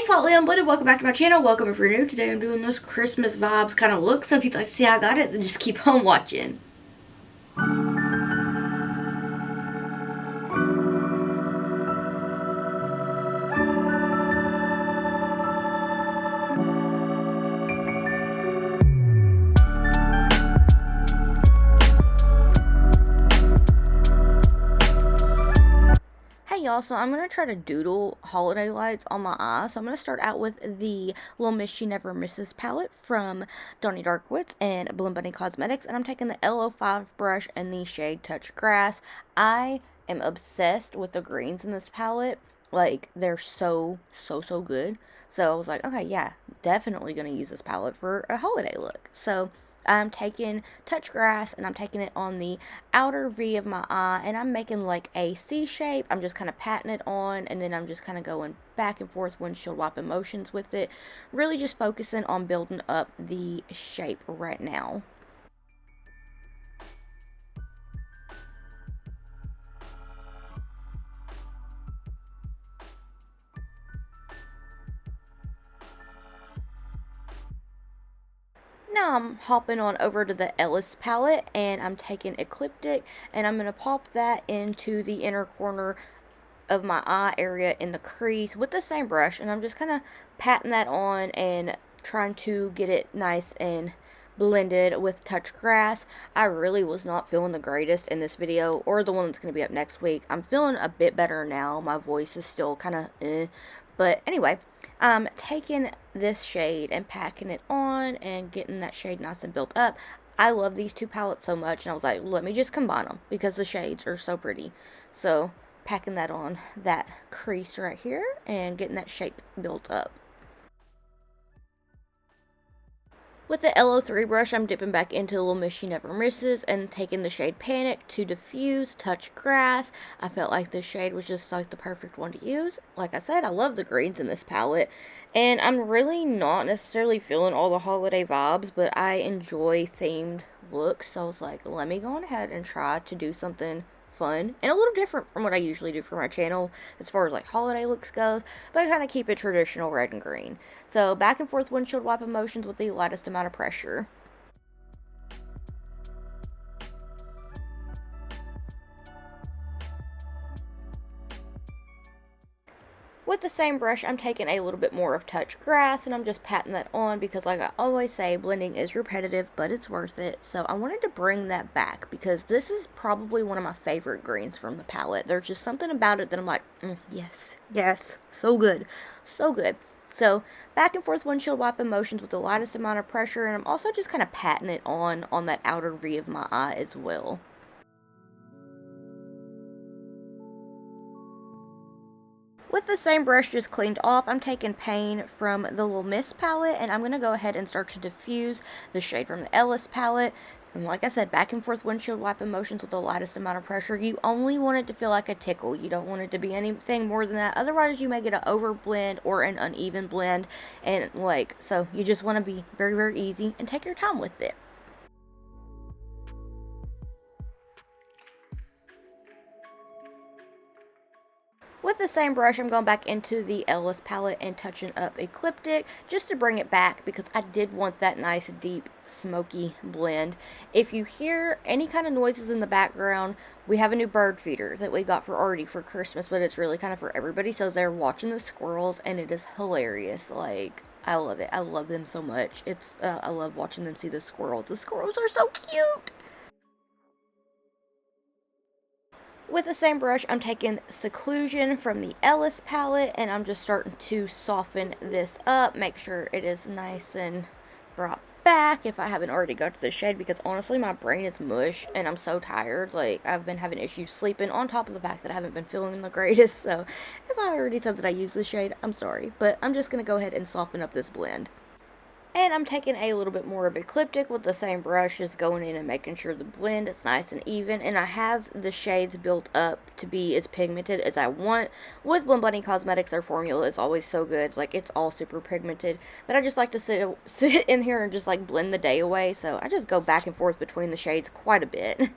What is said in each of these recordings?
Slightly Unblended, welcome back to my channel. Welcome if you're new. Today I'm doing this Christmas vibes kind of look. So if you'd like to see how I got it, then just keep on watching. Hey y'all, so I'm going to try to doodle holiday lights on my eye. So I'm going to start out with the Little Miss She Never Misses palette from Donnie Darkwoods and Blend Bunny Cosmetics. And I'm taking the LO5 brush and the shade Touch Grass. I am obsessed with the greens in this palette. Like, they're so good. So I was like, okay, yeah, definitely going to use this palette for a holiday look. So I'm taking Touch Grass and I'm taking it on the outer V of my eye, and I'm making like a C shape. I'm just kind of patting it on, and then I'm just kind of going back and forth windshield wipe motions with it, really just focusing on building up the shape right now. Now I'm hopping on over to the Ellis palette, and I'm taking Ecliptic, and I'm going to pop that into the inner corner of my eye area in the crease with the same brush, and I'm just kind of patting that on and trying to get it nice and blended with Touch Grass. I really was not feeling the greatest in this video, or the one that's going to be up next week. I'm feeling a bit better now. My voice is still kind of but anyway, I'm taking this shade and packing it on and getting that shade nice and built up. I love these two palettes so much, and I was like, let me just combine them because the shades are so pretty. So packing that on that crease right here and getting that shape built up. With the LO3 brush, I'm dipping back into Little Miss She Never Misses and taking the shade Panic to diffuse, Touch Grass. I felt like this shade was just like the perfect one to use. Like I said, I love the greens in this palette, and I'm really not necessarily feeling all the holiday vibes, but I enjoy themed looks, so I was like, let me go on ahead and try to do something fun and a little different from what I usually do for my channel as far as like holiday looks goes, but I kind of keep it traditional red and green. So back and forth windshield wipe motions with the lightest amount of pressure. With the same brush, I'm taking a little bit more of Touch Grass, and I'm just patting that on because, like I always say, blending is repetitive, but it's worth it. So I wanted to bring that back because this is probably one of my favorite greens from the palette. There's just something about it that I'm like, yes, so good, so good. So back and forth windshield wipe motions with the lightest amount of pressure, and I'm also just kind of patting it on that outer V of my eye as well. With the same brush just cleaned off, I'm taking Pain from the Little Miss palette, and I'm going to go ahead and start to diffuse the shade from the Ellis palette. And like I said, back and forth windshield wipe motions with the lightest amount of pressure. You only want it to feel like a tickle. You don't want it to be anything more than that. Otherwise, you may get an over blend or an uneven blend. And like, so you just want to be very, very easy and take your time with it. With the same brush, I'm going back into the Ellis palette and touching up Ecliptic just to bring it back because I did want that nice, deep, smoky blend. If you hear any kind of noises in the background, we have a new bird feeder that we got for Artie for Christmas, but it's really kind of for everybody. So they're watching the squirrels, and it is hilarious. Like, I love it. I love them so much. I love watching them see the squirrels. The squirrels are so cute. With the same brush, I'm taking Seclusion from the Ellis palette, and I'm just starting to soften this up, make sure it is nice and brought back if I haven't already got to the shade, because honestly, my brain is mush, and I'm so tired. Like, I've been having issues sleeping, on top of the fact that I haven't been feeling the greatest, so if I already said that I use the shade, I'm sorry, but I'm just going to go ahead and soften up this blend. And I'm taking a little bit more of Ecliptic with the same brush, just going in and making sure the blend is nice and even. And I have the shades built up to be as pigmented as I want. With Blend Bunny Cosmetics, their formula is always so good. Like, it's all super pigmented. But I just like to sit in here and just, like, blend the day away. So I just go back and forth between the shades quite a bit.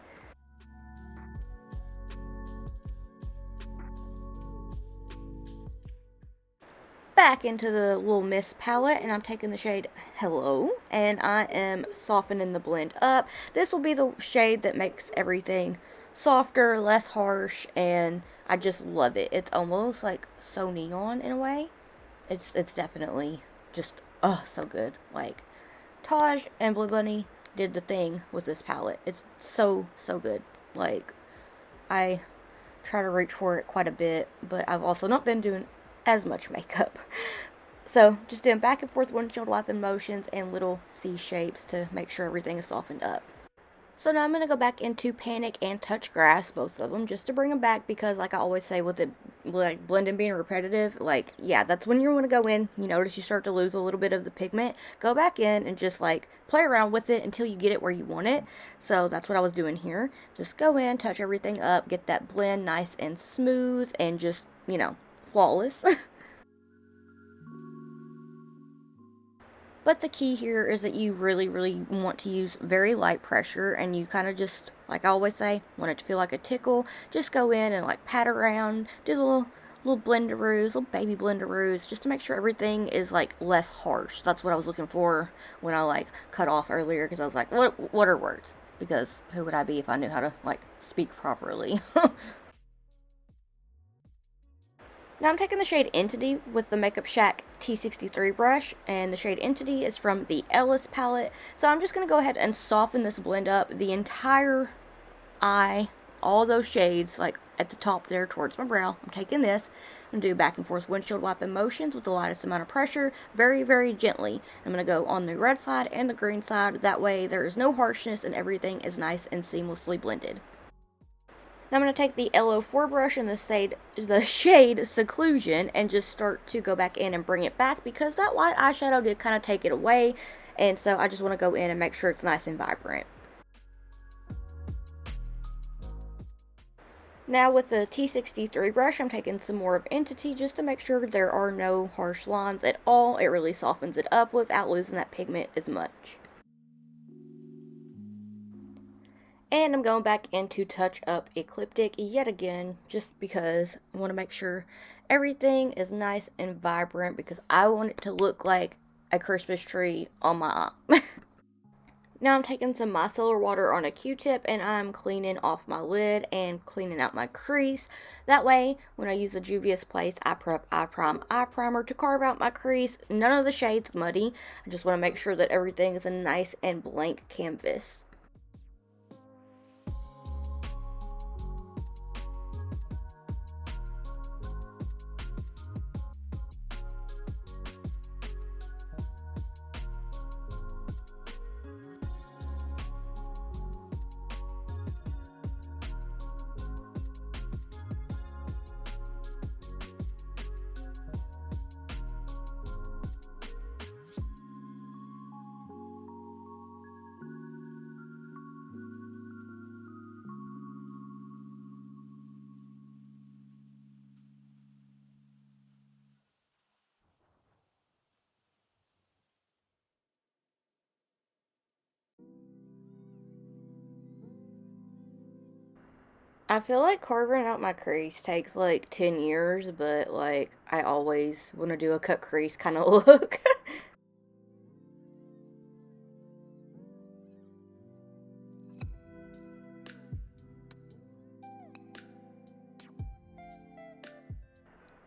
back into the little mist palette, and I'm taking the shade Hello, and I am softening the blend up. This will be the shade that makes everything softer, less harsh, and I just love it. It's almost like so neon in a way. It's definitely just, oh, so good. Like, Taj and Blue Bunny did the thing with this palette. It's so good. Like, I try to reach for it quite a bit, but I've also not been doing as much makeup. So, just doing back and forth windshield wiping motions and little C shapes to make sure everything is softened up. So now I'm going to go back into Panic and Touch Grass, both of them, just to bring them back because, like I always say, with it, like, blending being repetitive, like, yeah, that's when you want to go in, you notice you start to lose a little bit of the pigment, go back in and just, like, play around with it until you get it where you want it. So that's what I was doing here. Just go in, touch everything up, get that blend nice and smooth, and just, you know, flawless. But the key here is that you really want to use very light pressure, and you kind of just, like I always say, want it to feel like a tickle. Just go in and like pat around, do the little blenderoos, little baby blenderoos, just to make sure everything is like less harsh. That's what I was looking for when I like cut off earlier, because I was like, what are words? Because who would I be if I knew how to like speak properly? Now I'm taking the shade Entity with the Makeup Shack T63 brush, and the shade Entity is from the Ellis palette. So I'm just going to go ahead and soften this blend up the entire eye, all those shades, like at the top there towards my brow. I'm taking this and do back and forth windshield wiping motions with the lightest amount of pressure, very gently. I'm going to go on the red side and the green side, that way there is no harshness and everything is nice and seamlessly blended. Now I'm going to take the LO4 brush in the shade Seclusion and just start to go back in and bring it back, because that white eyeshadow did kind of take it away, and so I just want to go in and make sure it's nice and vibrant. Now with the T63 brush, I'm taking some more of Entity just to make sure there are no harsh lines at all. It really softens it up without losing that pigment as much. And I'm going back into Touch Up Ecliptic yet again, just because I want to make sure everything is nice and vibrant, because I want it to look like a Christmas tree on my eye. Now I'm taking some micellar water on a Q-tip and I'm cleaning off my lid and cleaning out my crease. That way, when I use the Juvia's Place Eye Prep Eye Prime Eye Primer to carve out my crease, none of the shades muddy. I just want to make sure that everything is a nice and blank canvas. I feel like carving out my crease takes like 10 years, but like I always want to do a cut crease kind of look.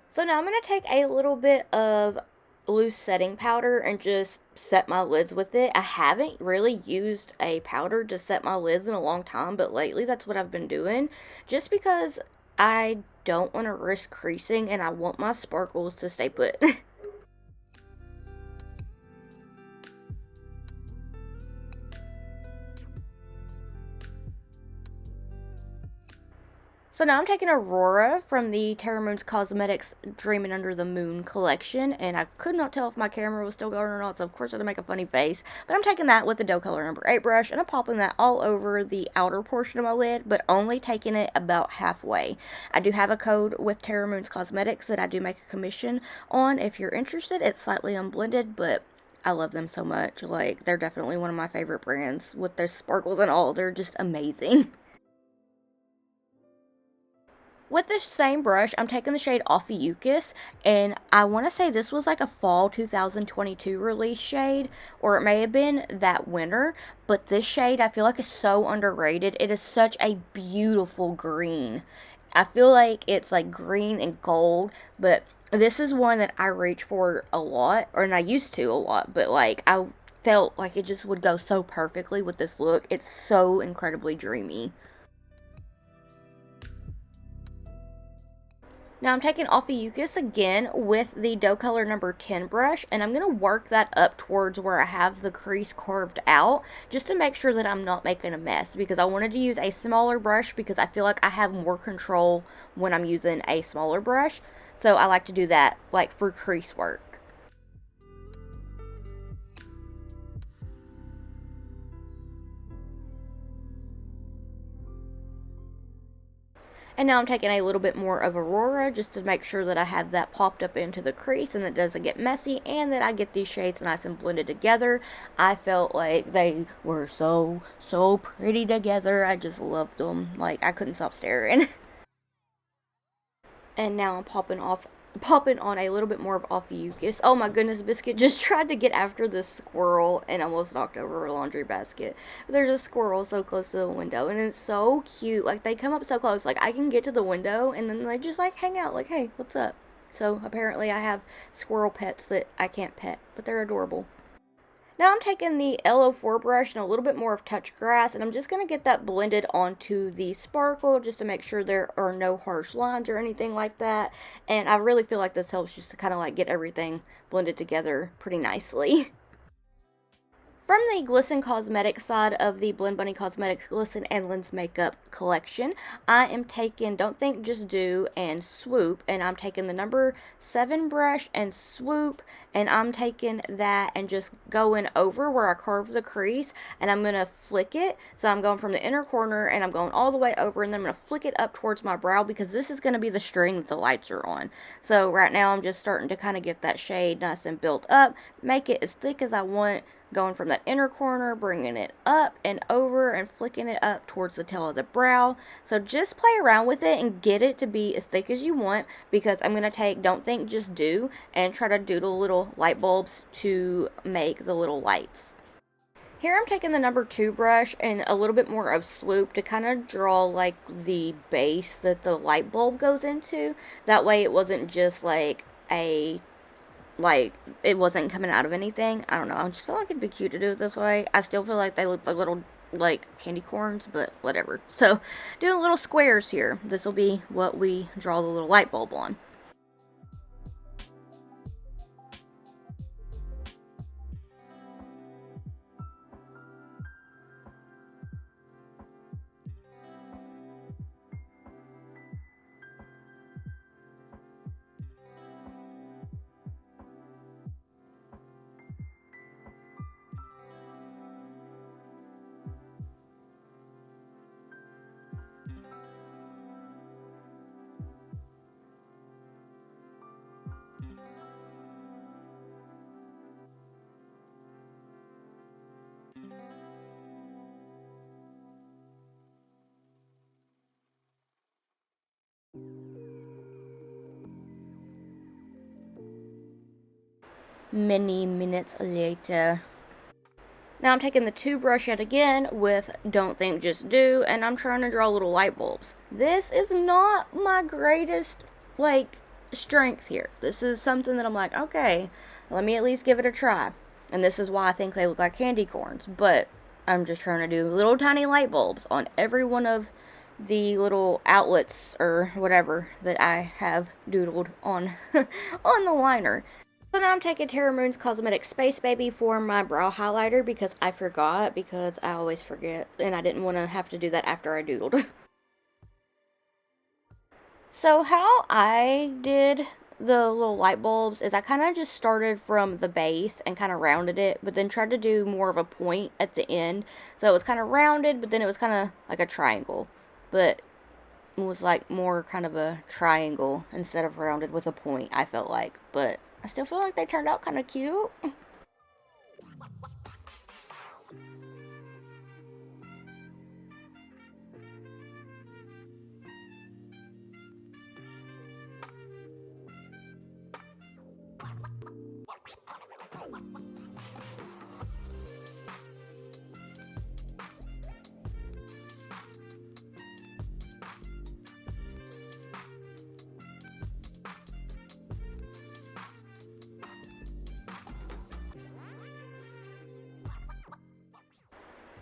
So now I'm going to take a little bit of loose setting powder and just set my lids with it. I haven't really used a powder to set my lids in a long time, but lately that's what I've been doing. Just because I don't want to risk creasing and I want my sparkles to stay put. So now I'm taking Aurora from the Terra Moons Cosmetics Dreaming Under the Moon collection, and I could not tell if my camera was still going or not, so of course I had to make a funny face, but I'm taking that with the Doe Color number 8 brush, and I'm popping that all over the outer portion of my lid, but only taking it about halfway. I do have a code with Terra Moons Cosmetics that I do make a commission on if you're interested. It's slightly unblended, but I love them so much. Like, they're definitely one of my favorite brands with their sparkles and all. They're just amazing. With this same brush, I'm taking the shade Ophiuchus, and I want to say this was like a fall 2022 release shade, or it may have been that winter, but this shade I feel like is so underrated. It is such a beautiful green. I feel like it's like green and gold, but this is one that I reach for a lot, or and I used to a lot, but like I felt like it just would go so perfectly with this look. It's so incredibly dreamy. Now I'm taking Ophiuchus again with the dough color number 10 brush, and I'm going to work that up towards where I have the crease carved out, just to make sure that I'm not making a mess, because I wanted to use a smaller brush because I feel like I have more control when I'm using a smaller brush. So I like to do that like for crease work. And now I'm taking a little bit more of Aurora just to make sure that I have that popped up into the crease and that doesn't get messy, and that I get these shades nice and blended together. I felt like they were so pretty together. I just loved them. Like, I couldn't stop staring. And now I'm popping on a little bit more of Ophiuchus. Oh my goodness, Biscuit just tried to get after this squirrel and almost knocked over her laundry basket. There's a squirrel so close to the window, and it's so cute. Like, they come up so close. Like, I can get to the window, and then they just, like, hang out. Like, hey, what's up? So, apparently I have squirrel pets that I can't pet, but they're adorable. Now I'm taking the LO4 brush and a little bit more of touch grass, and I'm just going to get that blended onto the sparkle just to make sure there are no harsh lines or anything like that. And I really feel like this helps just to kind of like get everything blended together pretty nicely. From the Glisten Cosmetics side of the Blend Bunny Cosmetics Glisten and Lens Makeup collection, I am taking Don't Think Just Do and Swoop, and I'm taking the number 7 brush and Swoop, and I'm taking that and just going over where I carved the crease, and I'm going to flick it. So I'm going from the inner corner and I'm going all the way over, and then I'm going to flick it up towards my brow because this is going to be the string that the lights are on. So right now I'm just starting to kind of get that shade nice and built up, make it as thick as I want, going from that inner corner, bringing it up and over and flicking it up towards the tail of the brow. So just play around with it and get it to be as thick as you want, because I'm going to take Don't Think Just Do and try to doodle little light bulbs to make the little lights. Here I'm taking the number 2 brush and a little bit more of Swoop to kind of draw like the base that the light bulb goes into. That way it wasn't just like it wasn't coming out of anything. I don't know. I just feel like it'd be cute to do it this way. I still feel like they look like little, like, candy corns, but whatever. So, doing little squares here. This will be what we draw the little light bulb on. Many minutes later. Now I'm taking the 2 brush yet again with Don't Think Just Do, and I'm trying to draw little light bulbs. This is not my greatest, like, strength here. This is something that I'm like, okay, let me at least give it a try. And this is why I think they look like candy corns, but I'm just trying to do little tiny light bulbs on every one of the little outlets or whatever that I have doodled on on the liner. So now I'm taking Terra Moon's Cosmetic Space Baby for my brow highlighter because I forgot, because I always forget, and I didn't want to have to do that after I doodled. So how I did the little light bulbs is I kind of just started from the base and kind of rounded it, but then tried to do more of a point at the end. So it was kind of rounded, but then it was kind of like a triangle. But it was like more kind of a triangle instead of rounded with a point, I felt like. But I still feel like they turned out kind of cute.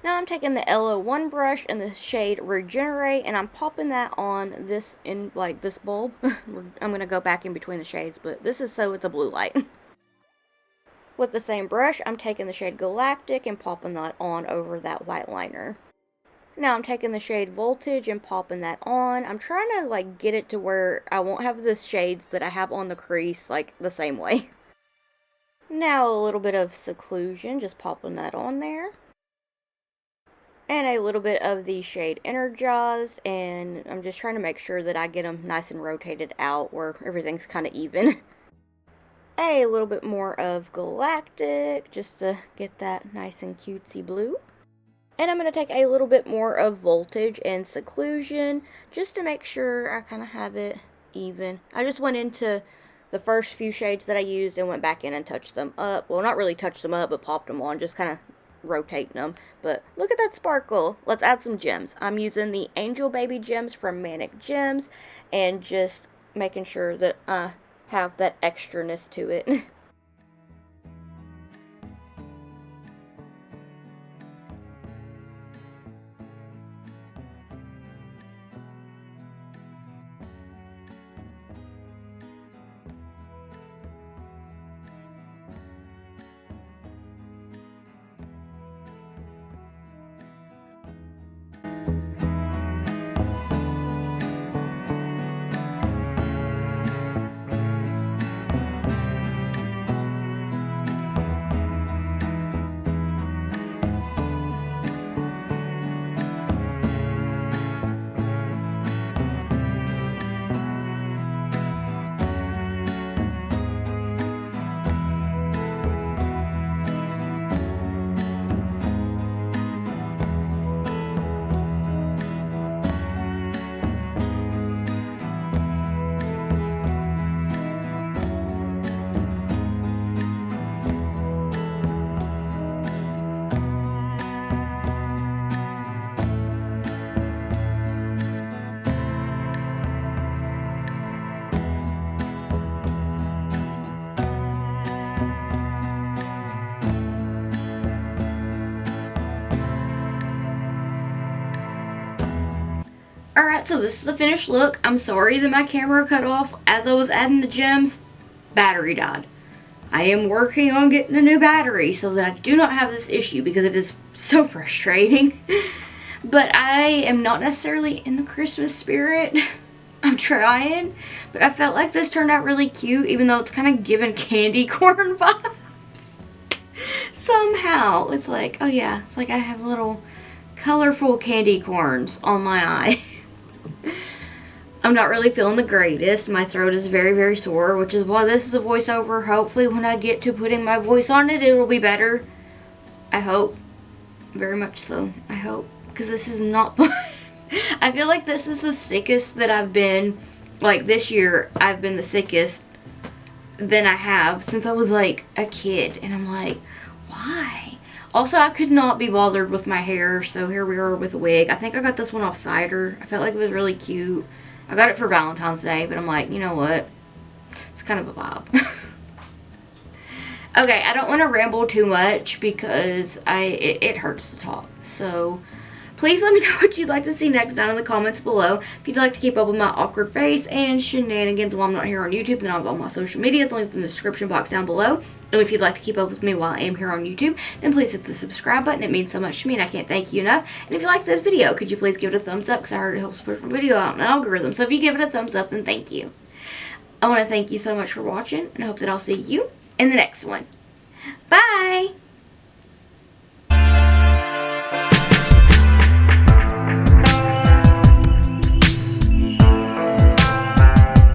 Now I'm taking the LO1 brush in the shade Regenerate, and I'm popping that on this, in like this bulb. I'm going to go back in between the shades, but this is so it's a blue light. With the same brush, I'm taking the shade Galactic and popping that on over that white liner. Now I'm taking the shade Voltage and popping that on. I'm trying to like get it to where I won't have the shades that I have on the crease like the same way. Now a little bit of Seclusion, just popping that on there. And a little bit of the shade Energized, and I'm just trying to make sure that I get them nice and rotated out where everything's kind of even. A little bit more of Galactic, just to get that nice and cutesy blue. And I'm going to take a little bit more of Voltage and Seclusion, just to make sure I kind of have it even. I just went into the first few shades that I used and went back in and touched them up. Well, not really touched them up, but popped them on, just kind of rotating them. But look at that sparkle. Let's add some gems. I'm using the Angel Baby gems from Manic Gems, and just making sure that I have that extraness to it. Alright, so this is the finished look. I'm sorry that my camera cut off as I was adding the gems. Battery died. I am working on getting a new battery so that I do not have this issue, because it is so frustrating. But I am not necessarily in the Christmas spirit. I'm trying. But I felt like this turned out really cute, even though it's kind of giving candy corn vibes. Somehow. It's like, oh yeah, it's like I have little colorful candy corns on my eye. I'm not really feeling the greatest. My throat is very, very sore, which is why this is a voiceover. Hopefully when I get to putting my voice on it, it will be better. I hope. Very much so. I hope. Because this is not fun. I feel like this is the sickest that I've been. Like this year, I've been the sickest than I have since I was like a kid. And I'm like, why? Also, I could not be bothered with my hair, so here we are with a wig. I think I got this one off Cider. I felt like it was really cute. I got it for Valentine's Day, but I'm like, you know what? It's kind of a vibe. Okay, I don't want to ramble too much because it hurts to talk. So, please let me know what you'd like to see next down in the comments below. If you'd like to keep up with my awkward face and shenanigans while I'm not here on YouTube, then I have all my social medias linked in the description box down below. And if you'd like to keep up with me while I am here on YouTube, then please hit the subscribe button. It means so much to me and I can't thank you enough. And if you like this video, could you please give it a thumbs up, because I heard it helps push my video out in the algorithm. So if you give it a thumbs up, then thank you. I want to thank you so much for watching, and I hope that I'll see you in the next one. Bye!